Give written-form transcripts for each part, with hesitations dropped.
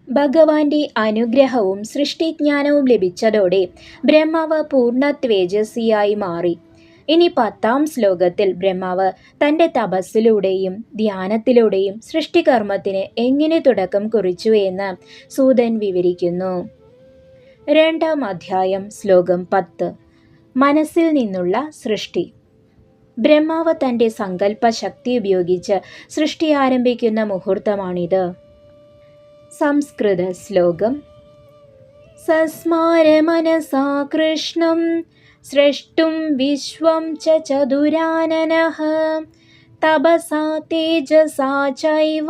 ഭഗവാന്റെ അനുഗ്രഹവും സൃഷ്ടിജ്ഞാനവും ലഭിച്ചതോടെ ബ്രഹ്മാവ് പൂർണ്ണ തേജസ്വിയായി മാറി. ഇനി 10-ാം ശ്ലോകത്തിൽ ബ്രഹ്മാവ് തൻ്റെ തപസ്സിലൂടെയും ധ്യാനത്തിലൂടെയും സൃഷ്ടികർമ്മത്തിന് എങ്ങനെ തുടക്കം കുറിച്ചു എന്ന് സൂതൻ വിവരിക്കുന്നു. 2-ാം അധ്യായം ശ്ലോകം 10. മനസ്സിൽ നിന്നുള്ള സൃഷ്ടി. ബ്രഹ്മാവ് തൻ്റെ സങ്കല്പ ശക്തി ഉപയോഗിച്ച് സൃഷ്ടി ആരംഭിക്കുന്ന മുഹൂർത്തമാണിത്. സംസ്കൃത ശ്ലോകം. സസ്മാര മനസാ കൃഷ്ണം സ്രഷ്ടും വിശ്വം ചതുരാനനഃ തപസാ തേജസാ ചൈവ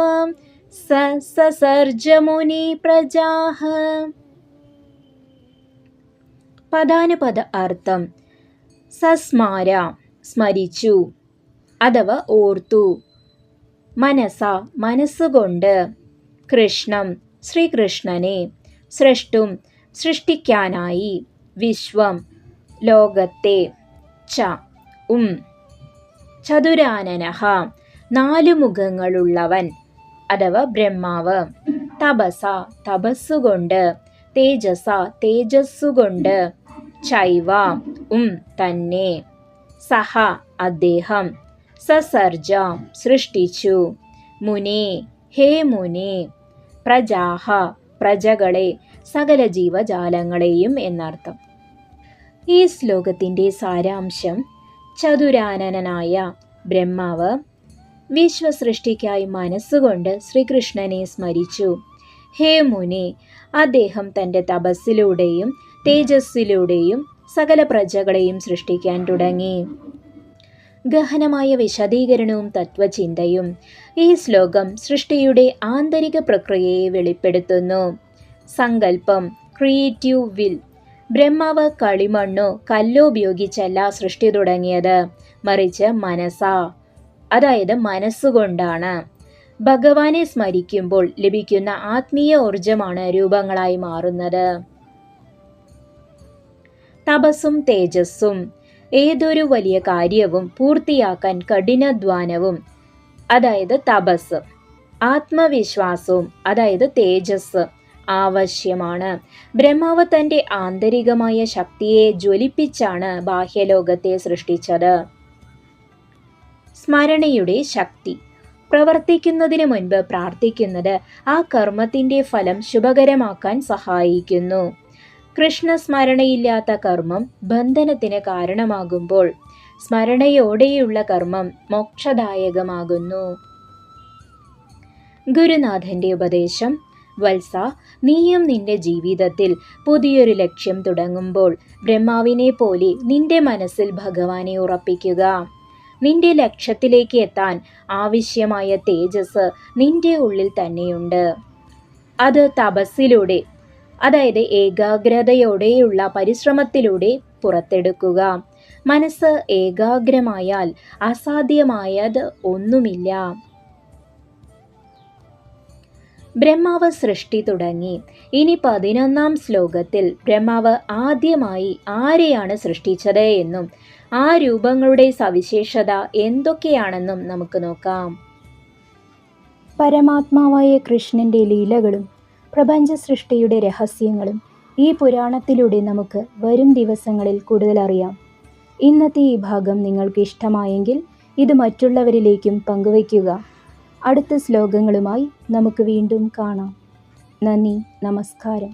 സസർജ മുനി പ്രജാഃ. പദാനുപദ അർത്ഥം. സസ്മാര സ്മരിച്ചു അഥവാ ഓർത്തു, മനസ മനസ്സുകൊണ്ട്, കൃഷ്ണം ശ്രീകൃഷ്ണനെ, സ്രഷ്ടും സൃഷ്ടിക്കാനായി, വിശ്വം ലോകത്തെ, ചതുരാനനഃ 4 മുഖങ്ങളുള്ളവൻ അഥവാ ബ്രഹ്മാവ്, തപസ തപസ്സുകൊണ്ട്, തേജസ തേജസ്സുകൊണ്ട്, ചൈവ തന്നെ, സഹ അദ്ദേഹം, സസർജ സൃഷ്ടിച്ചു, മുനേ ഹേ മുനി, പ്രജാഹ പ്രജകളെ, സകല ജീവജാലങ്ങളെയും എന്നർത്ഥം. ഈ ശ്ലോകത്തിൻ്റെ സാരാംശം ചതുരാനനായ ബ്രഹ്മാവ് വിശ്വസൃഷ്ടിക്കായി മനസ്സുകൊണ്ട് ശ്രീകൃഷ്ണനെ സ്മരിച്ചു. ഹേ മുനി, അദ്ദേഹം തൻ്റെ തപസ്സിലൂടെയും തേജസ്സിലൂടെയും സകല പ്രജകളെയും സൃഷ്ടിക്കാൻ തുടങ്ങി. ഗഹനമായ വിശദീകരണവും തത്വചിന്തയും. ഈ ശ്ലോകം സൃഷ്ടിയുടെ ആന്തരിക പ്രക്രിയയെ വെളിപ്പെടുത്തുന്നു. സങ്കല്പം, ക്രിയേറ്റീവ് വിൽ. ബ്രഹ്മാവ് കളിമണ്ണോ കല്ലോ ഉപയോഗിച്ചല്ല സൃഷ്ടി തുടങ്ങിയത്, മറിച്ച് മനസാ അതായത് മനസ്സുകൊണ്ടാണ്. ഭഗവാനെ സ്മരിക്കുമ്പോൾ ലഭിക്കുന്ന ആത്മീയ ഊർജമാണ് രൂപങ്ങളായി മാറുന്നത്. തപസ്സും തേജസ്സും. ഏതൊരു വലിയ കാര്യവും പൂർത്തിയാക്കാൻ കഠിനാധ്വാനവും അതായത് തപസ്, ആത്മവിശ്വാസവും അതായത് തേജസ് ആവശ്യമാണ്. ബ്രഹ്മാവ് തൻ്റെ ആന്തരികമായ ശക്തിയെ ജ്വലിപ്പിച്ചാണ് ബാഹ്യലോകത്തെ സൃഷ്ടിച്ചത്. സ്മരണയുടെ ശക്തി. പ്രവർത്തിക്കുന്നതിന് മുൻപ് പ്രാർത്ഥിക്കുന്നത് ആ കർമ്മത്തിൻ്റെ ഫലം ശുഭകരമാക്കാൻ സഹായിക്കുന്നു. കൃഷ്ണസ്മരണയില്ലാത്ത കർമ്മം ബന്ധനത്തിന് കാരണമാകുമ്പോൾ സ്മരണയോടെയുള്ള കർമ്മം മോക്ഷദായകമാകുന്നു. ഗുരുനാഥന്റെ ഉപദേശം. വത്സ, നീയും നിന്റെ ജീവിതത്തിൽ പുതിയൊരു ലക്ഷ്യം തുടങ്ങുമ്പോൾ ബ്രഹ്മാവിനെ പോലെ നിന്റെ മനസ്സിൽ ഭഗവാനെ ഉറപ്പിക്കുക. നിന്റെ ലക്ഷ്യത്തിലേക്ക് എത്താൻ ആവശ്യമായ തേജസ് നിന്റെ ഉള്ളിൽ തന്നെയുണ്ട്. അത് തപസ്സിലൂടെ അതായത് ഏകാഗ്രതയോടെയുള്ള പരിശ്രമത്തിലൂടെ പുറത്തെടുക്കുക. മനസ്സ് ഏകാഗ്രമായാൽ അസാധ്യമായത് ഒന്നുമില്ല. ബ്രഹ്മാവ് സൃഷ്ടി തുടങ്ങി. ഇനി 11-ാം ശ്ലോകത്തിൽ ബ്രഹ്മാവ് ആദ്യമായി ആരെയാണ് സൃഷ്ടിച്ചത് എന്നും ആ രൂപങ്ങളുടെ സവിശേഷത എന്തൊക്കെയാണെന്നും നമുക്ക് നോക്കാം. പരമാത്മാവായ കൃഷ്ണന്റെ ലീലകളും പ്രപഞ്ച സൃഷ്ടിയുടെ രഹസ്യങ്ങളും ഈ പുരാണത്തിലൂടെ നമുക്ക് വരും ദിവസങ്ങളിൽ കൂടുതൽ അറിയാം. ഇന്നത്തെ ഈ ഭാഗം നിങ്ങൾക്ക് ഇഷ്ടമായെങ്കിൽ ഇത് മറ്റുള്ളവരിലേക്കും പങ്കുവയ്ക്കുക. അടുത്ത ശ്ലോകങ്ങളുമായി നമുക്ക് വീണ്ടും കാണാം. നന്ദി, നമസ്കാരം.